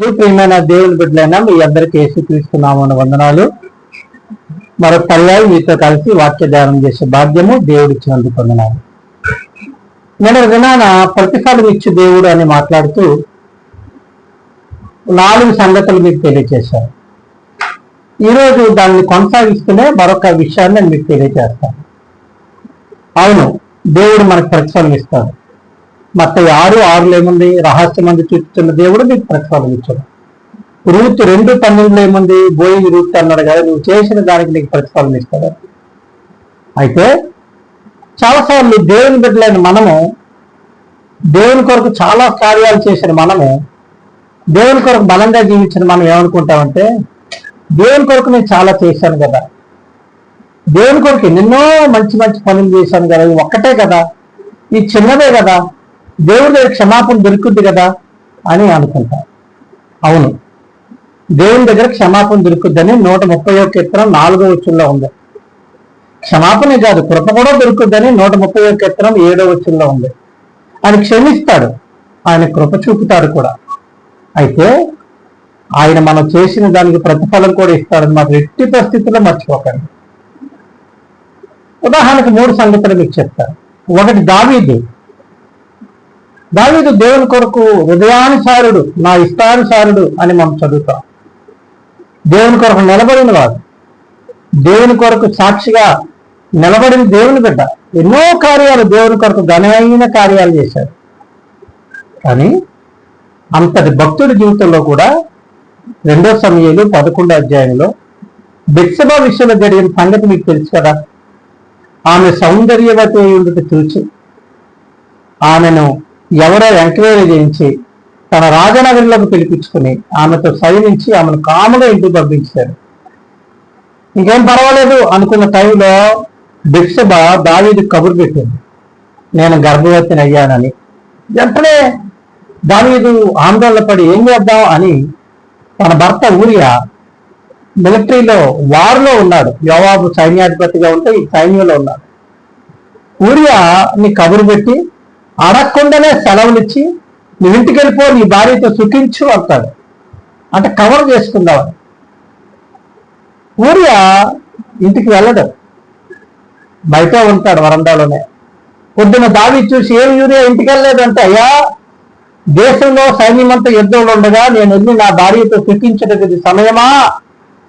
ప్రియమైన దేవుని బిడ్డలైనా మీ అందరికీ యేసుక్రీస్తున్నామని వందనాలు. మరొక పర్యాయం మీతో కలిసి వాక్య ధ్యానం చేసే భాగ్యము దేవుడిచ్చినందుకు వందనాలు. నేను వినాన ప్రతిఫలం ఇచ్చు దేవుడు అని మాట్లాడుతూ 4 సంగతులు మీకు తెలియజేశాను. ఈరోజు దాన్ని కొనసాగిస్తూనే మరొక విషయాన్ని నేను మీకు తెలియజేస్తాను. అవును, దేవుడు మనకు ప్రతిఫలం ఇస్తాడు. మత్తయి 6:6 ఏముంది? రహస్యమందు చూపుతున్న దేవుడు నీకు ప్రతిఫలం ఇచ్చాడు. రూతు 2:12 ఏముంది? బోయి రూతు అన్నాడు కదా, నువ్వు చేసిన దానికి నీకు ప్రతిఫలం ఇస్తాడు. అయితే చాలాసార్లు దేవుని బిడ్డలైన మనము, దేవుని కొరకు చాలా కార్యాలు చేసిన మనము, దేవుని కొరకు బలంగా జీవించిన మనం ఏమనుకుంటామంటే, దేవుని కొరకు నేను చాలా చేశాను కదా, దేవుని కొరకు ఎన్నెన్నో మంచి మంచి పనులు చేశాను కదా, ఇది ఒక్కటే కదా, ఇది చిన్నదే కదా, దేవుడి దగ్గర క్షమాపణ దొరుకుద్ది కదా అని అనుకుంటాం. అవును, దేవుని దగ్గర క్షమాపణ దొరుకుద్దని 131వ కీర్తన 4వ వచనంలో ఉంది. క్షమాపణ కాదు, కృప కూడా దొరుకుద్దని 130వ కీర్తన 7వ వచనంలో ఉంది. ఆయన క్షమిస్తాడు, ఆయన కృప చూపుతాడు కూడా. అయితే ఆయన మనం చేసిన దానికి ప్రతిఫలం కూడా ఇస్తాడని మాకు ఎట్టి పరిస్థితుల్లో మర్చిపోకండి. ఉదాహరణకు 3 సంగతులు మీకు చెప్తాను. ఒకటి, దావీదు దేవుని కొరకు హృదయానుసారుడు, నా ఇష్టానుసారుడు అని మనం చదువుతాం. దేవుని కొరకు నిలబడిన వాడు, దేవుని కొరకు సాక్షిగా నిలబడిన దేవుని బిడ్డ. ఎన్నో కార్యాలు దేవుని కొరకు ఘనమైన కార్యాలు చేశాడు. కానీ అంతటి భక్తుడి జీవితంలో కూడా 2 సమూయేలు 11వ అధ్యాయంలో బెత్షెబా విషయంలో జరిగిన సంగతి మీకు తెలుసు కదా. ఆమె సౌందర్యవతి ఉండుట చూచి ఆమెను ఎవరో ఎంక్వైరీ చేయించి తన రాజనగరిలోకి పిలిపించుకుని ఆమెతో సైనించి ఆమెను కాముగా ఇంటికి పంపించారు. ఇంకేం పర్వాలేదు అనుకున్న టైంలో బెత్షెబా దావీదు కబురు పెట్టింది, నేను గర్భవతిని అయ్యానని. వెంటనే దావీదు ఆందోళన పడి ఏం చేద్దాం అని తన భర్త ఊరియా మిలిటరీలో వార్లో ఉన్నాడు, యోవాబు సైన్యాధిపతిగా ఉంటే ఈ సైన్యంలో ఉన్నాడు. ఊరియాని కబురు పెట్టి అడగకుండానే సెలవులు ఇచ్చి నువ్వు ఇంటికి వెళ్ళిపో, నీ భార్యతో సుఖించు అంటాడు. అంటే కవర్ చేసుకుందామని. ఊరియా ఇంటికి వెళ్ళడు, బయట ఉంటాడు వరండాలోనే. పొద్దున దావీదు చూసి ఏం యూరియా ఇంటికి వెళ్ళలేదంటే, అయ్యా దేశంలో సైన్యమంతా యుద్ధంలో ఉండగా నేను వెళ్ళి నా భార్యతో సుఖించడానికి సమయమా,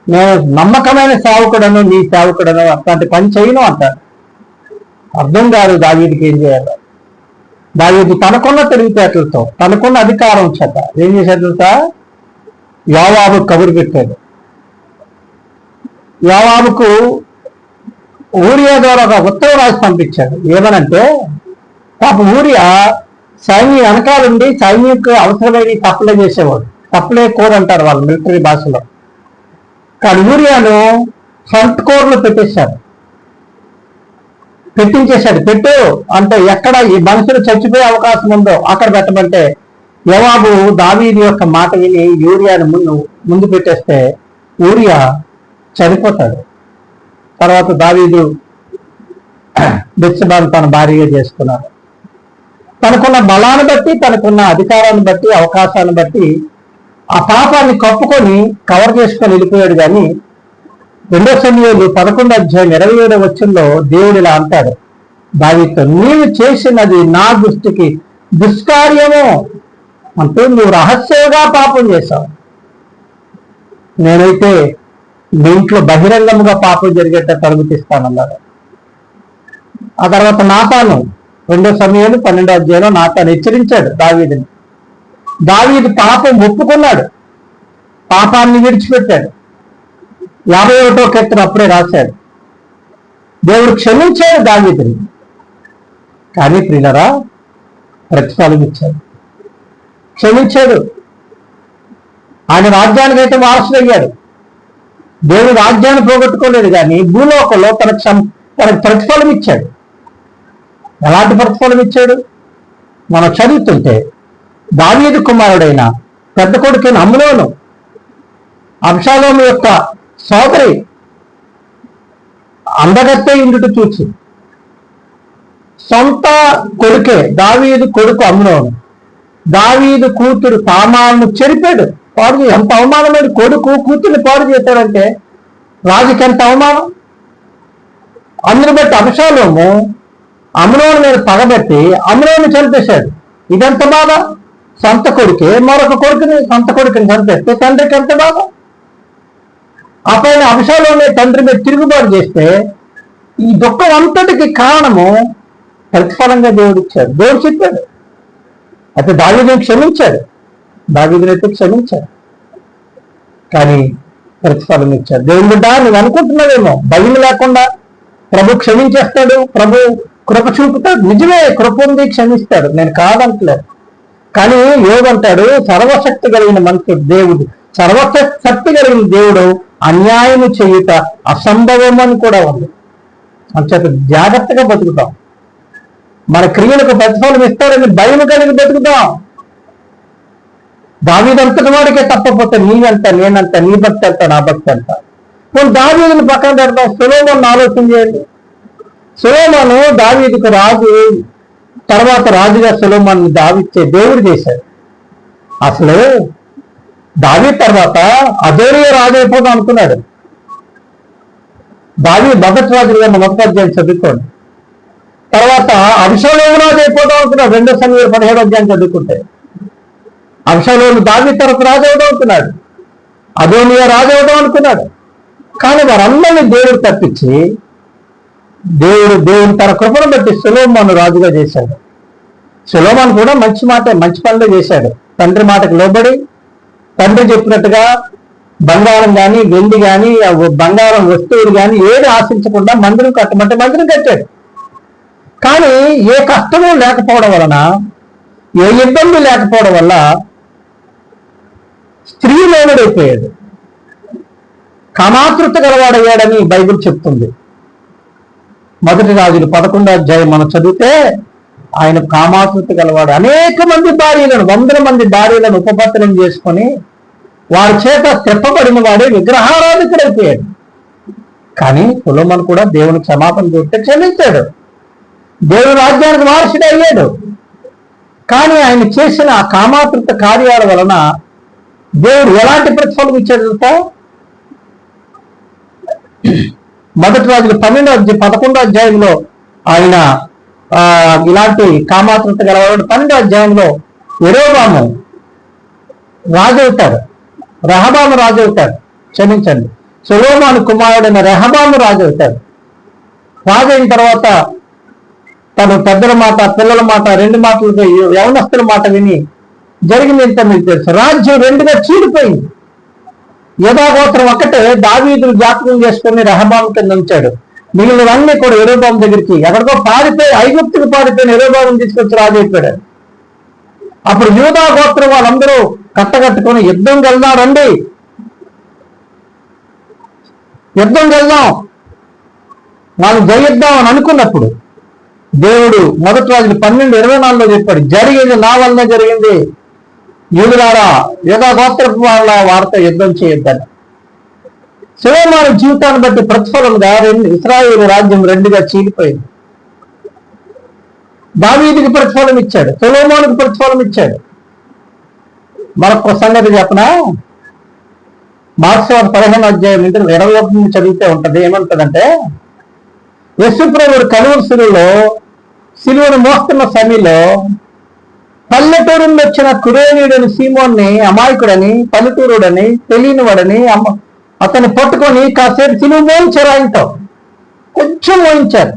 నేను నమ్మకమైన సేవకుడను, నీ సేవకుడను, అట్లాంటి పని చేయను అంటాడు. అర్థం కాదు దావీదుకి ఏం చేయాలో. దావీదు తనకున్న తెలివితేటలతో, తనకున్న అధికారం చేత ఏం చేశాడు? యోవాబు కబురు పెట్టాడు. యోవాబుకు ఊరియా ద్వారా ఒక ఉత్తరం రాసి పంపించాడు. ఏమనంటే, పాపం ఊరియా సైన్యం వెనకాలండి సైన్యకు అవసరమైన సప్లై చేసేవాడు. సప్లై కోర్ అంటారు వాళ్ళు మిలిటరీ భాషలో. కానీ ఊరియాను ఫ్రంట్ కోర్లో పెట్టించేశాడు. పెట్టు అంటే ఎక్కడ ఈ మనుషులు చచ్చిపోయే అవకాశం ఉందో అక్కడ పెట్టమంటే యోవాబు దావీదు యొక్క మాట విని యూరియాను ముందు పెట్టేస్తే ఊరియా చనిపోతాడు. తర్వాత దావీదు బెత్షెబాను తన భార్యగా చేసుకున్నాడు. తనకున్న బలాన్ని బట్టి, తనకున్న అధికారాన్ని బట్టి, అవకాశాన్ని బట్టి ఆ పాపాన్ని కప్పుకొని కవర్ చేసుకొని వెళ్ళిపోయాడు. కానీ 2 సమూయేలు 11వ అధ్యాయం 27వ వచనంలో దేవుడు ఇలా అంటాడు దావీదుతో, నీవు చేసినది నా దృష్టికి దుష్కార్యము అంటూ నువ్వు రహస్యంగా పాపం చేశావు. నేనైతే నీ ఇంట్లో బహిరంగముగా పాపం జరిగేటట్టు అనుమతిస్తానన్నాడు. ఆ తర్వాత నాతాను 2 సమూయేలు 12వ అధ్యాయంలో నాతాను హెచ్చరించాడు దావీదుని. దావీదు పాపం ఒప్పుకున్నాడు, పాపాన్ని విడిచిపెట్టాడు. 51వ కీర్తన అప్పుడే రాశాడు. దేవుడు క్షమించాడు దావీదుని, కానీ ప్రియులరా ప్రతిఫలం ఇచ్చాడు. క్షమించాడు, ఆయన రాజ్యానికి అయితే వారసుడయ్యాడు. దేవుడు రాజ్యాన్ని పోగొట్టుకోలేదు, కానీ భూలోకంలో తనకు ప్రతిఫలం ఇచ్చాడు. ఎలాంటి ప్రతిఫలం ఇచ్చాడు? మనం చదువుతుంటే దావీదు కుమారుడైన పెద్ద కొడుకైన అమ్నోను, అబ్షాలోము యొక్క సోదరి అందగత్తె ఇందుట చూచి సొంత కొడుకే దావీదు కొడుకు అమ్నోను దావీదు కూతురు తామారును చెరిపాడు, పాడు చేసి ఎంత అవమానమైన కొడుకు కూతుర్ని పాడు చేశాడంటే రాజుకి ఎంత అవమానం. అందుని బట్టి అబషాలోము అమ్నోను మీద పగబెట్టి అమ్నోను చంపేశాడు. ఇదెంత బాధ. సొంత కొడుకే మరొక కొడుకుని సొంత కొడుకుని చంపేస్తే తండ్రికి ఎంత బాధ. ఆ పైన అబషాలోమే తండ్రి మీద తిరుగుబాటు చేస్తే ఈ దుఃఖం అంతటికి కారణము ప్రతిఫలంగా దేవుడు ఇచ్చాడు. దేవుడు చెప్పాడు. అయితే దావీదుని క్షమించాడు, దావీదునైతే క్షమించాడు, కానీ ప్రతిఫలం ఇచ్చాడు. దేవుని బిడ్డ నువ్వు అనుకుంటున్నావేమో భయం లేకుండా ప్రభు క్షమించేస్తాడు, ప్రభు కృప చూపుతాడు. నిజమే, కృప ఉంది, క్షమిస్తాడు, నేను కాదంటలేదు. కానీ యోగంటాడు సర్వశక్తి కలిగిన మనుషుడు దేవుడు, సర్వశక్తి కలిగిన దేవుడు అన్యాయం చేయుట అసంభవం అని కూడా ఉంది. అంచేత జాగ్రత్తగా బతుకుతాం. మన క్రియలకు ప్రతిఫలం ఇస్తాడని భయం కలిగి బతుకుతాం. దావీదంతటి వాడికే తప్పపోతే నీవంత, నేనంత, నీ భక్తి అంత, నా భక్తి అంత. ఇప్పుడు దావీదుని పక్కన పెడతాం. సొలొమోను ఆలోచన చేయండి. సొలొమోను దావీదుకు రాజు, తర్వాత రాజుగా సొలొమోను దావీదు దేవుడు చేశాడు. అసలు దావీదు తర్వాత అజోరియా రాజు అయిపోదాం అనుకున్నాడు. దావీదు మొదటి రాజుగా మొదటి అధ్యాయం చదువుకోండి. తర్వాత అబషాలోము రాజు అయిపోదాం అనుకున్నాడు. 2 సమూయేలు 17వ అధ్యాయం చదువుకుంటే అబషాలోము దావీదు తర్వాత రాజు అవుదాం అనుకున్నాడు. అదోనియా రాజు అవుదాం అనుకున్నాడు. కానీ వారందరినీ దేవుడు తప్పించి దేవుడు తన కృపను బట్టి సొలొమోను రాజుగా చేశాడు. సొలొమోను కూడా మంచి పనులు చేశాడు. తండ్రి మాటకు లోబడి తండ్రి చెప్పినట్టుగా బంగారం కానీ, వెండి కానీ, బంగారం వస్తువులు కానీ ఏది ఆశించకుండా మందిరం కట్టమంటే మందిరం కట్టాడు. కానీ ఏ కష్టము లేకపోవడం వలన, ఏ ఇబ్బంది లేకపోవడం వల్ల స్త్రీ లోనుడైపోయాడు, కామాతృత గలవాడయ్యాడని బైబిల్ చెప్తుంది. మొదటి రాజులు 11వ అధ్యాయం మనం చదివితే ఆయన కామాతృత గలవాడు. అనేక మంది భార్యలను, 100 మంది భార్యలను ఉపపత్నం చేసుకొని వారి చేత తెప్పబడిన వాడే విగ్రహారాధికుడైపోయాడు. కానీ సొలొమోను కూడా దేవునికి క్షమాపణ చేస్తే క్షమించాడు, దేవుని రాజ్యానికి వారసుడు అయ్యాడు. కానీ ఆయన చేసిన ఆ కామాతృత కార్యాల వలన దేవుడు ఎలాంటి ప్రతిఫలం ఇచ్చాడు? మొదటి రాజులు 11వ అధ్యాయంలో ఆయన ఇలాంటి కామాతృత గలవాడు. 12వ అధ్యాయంలో యెరోబాము రాజు అవుతాడు, రెహబాము రాజు అవుతాడు. క్షమించండి, సొలొమోను కుమారుడైన రెహబాము రాజు అవుతాడు. రాజు అయిన తర్వాత తను పెద్దల మాట, పిల్లల మాట, 2 మాటలతో యవనస్తుల మాట విని జరిగింది ఎంత మీకు తెలుసు. రాజ్యం 2గా చీలిపోయింది. యూదాగోత్రం ఒక్కటే దావీదును జ్ఞాపకం చేసుకుని రెహబాము కింద ఉంచాడు. మిగిలినవన్నీ కూడా యెరోబాము దగ్గరికి ఎక్కడికో పారిపోయి, ఐగుప్తుకు పారిపోయిన యెరోబామును తీసుకొచ్చి రాజు అయిపోయాడు. అప్పుడు యూదాగోత్రం వాళ్ళందరూ కట్టగట్టుకుని యుద్ధం వెళ్దాం, రండి యుద్ధం వెళ్దాం, వాళ్ళు జయిద్దాం అని అనుకున్నప్పుడు దేవుడు మొదటి రాజులు 12:24లో చెప్పాడు, జరిగింది నా వల్లనే జరిగింది, యూదులారా యూదాగోత్రపు వాళ్ళ వారితో యుద్ధం చేయొద్దని. సొలొమోను జీవితాన్ని బట్టి ప్రతిఫలంగా ఇశ్రాయేలు రాజ్యం 2గా చీలిపోయింది. దావీదుకి ప్రతిఫలం ఇచ్చాడు, సొలొమోనుకి ప్రతిఫలం ఇచ్చాడు. మరొక సంగతి చెప్పనా, మార్క్స్ 15వ అధ్యాయం 21 చదివితే ఉంటది. ఏమంటదంటే, యేసు ప్రభువు కలువరి సిలువను మోస్తున్న సమయంలో పల్లెటూరు నుండి వచ్చిన కురేనీయుడని సీమోన్ని, అమాయకుడని, పల్లెటూరుడని, తెలియనివాడని అతన్ని పట్టుకొని కాసేపు సిలువ మోయించారు. ఆయనతో కొంచెం మోయించారు.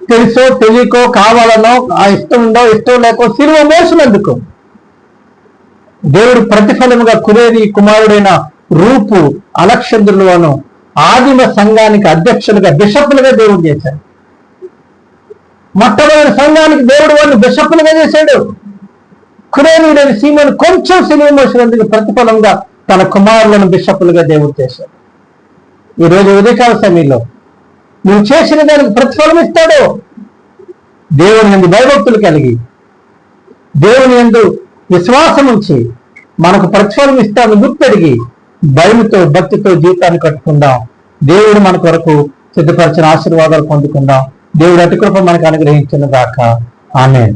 తెలుసో తెలియకో, కావాలనో, ఆ ఇష్టం ఉందో ఇష్టం లేకో సిలువ మోసినందుకు దేవుడు ప్రతిఫలముగా కురేని కుమారుడైన రూపు అలక్షంద్రులను ఆదిమ సంఘానికి అధ్యక్షులుగా, బిషపులుగా దేవుడు చేశాడు. మొట్టమొదటి సంఘానికి దేవుడు వాడిని బిషపులుగా చేశాడు. కురేనీయుడైన సీమోను కొంచెం సిలువ మోసినందుకు ప్రతిఫలంగా తన కుమారులను బిషపులుగా దేవుడు చేశాడు. ఈరోజు ఉదయకాల సమయంలో నువ్వు చేసిన దానికి ప్రతిఫలం ఇస్తాడు. దేవుని యందు భయభక్తులు కలిగి, దేవుని యందు విశ్వాసం ఉంచి మనకు ప్రతిఫలం ఇస్తాను గుర్తెరిగి భయముతో, భక్తితో జీవితాన్ని కట్టుకుందాం. దేవుడు మన కొరకు సిద్ధపరిచిన ఆశీర్వాదాలు పొందుకుందాం. దేవుడు అతి కృప మనకు అనుగ్రహించిన దాకా. ఆమేన్.